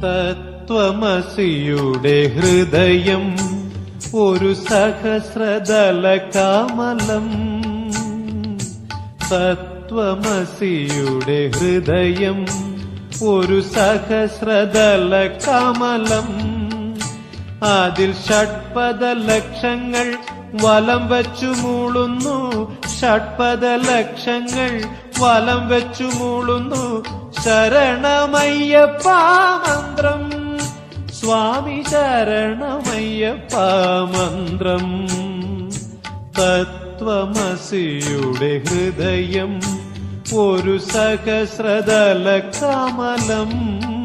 തത്വമസിയുടെ ഹൃദയം ഒരു സഹസ്രദല കമലം. തത്വമസിയുടെ ഹൃദയം ഒരു സഹസ്രദല കമലം. അതിൽ ഷഡ്പദ ലക്ഷങ്ങൾ വലം വെച്ചു മൂളുന്നു. ഷഡ്പദ ലക്ഷങ്ങൾ വലം വെച്ചു മൂളുന്നു. ശരണമയ്യപ്പ മന്ത്രം, സ്വാമി ശരണമയ്യപ്പ മന്ത്രം. തത്വമസിയുടെ ഹൃദയം ഒരു സഹസ്രദല കമലം.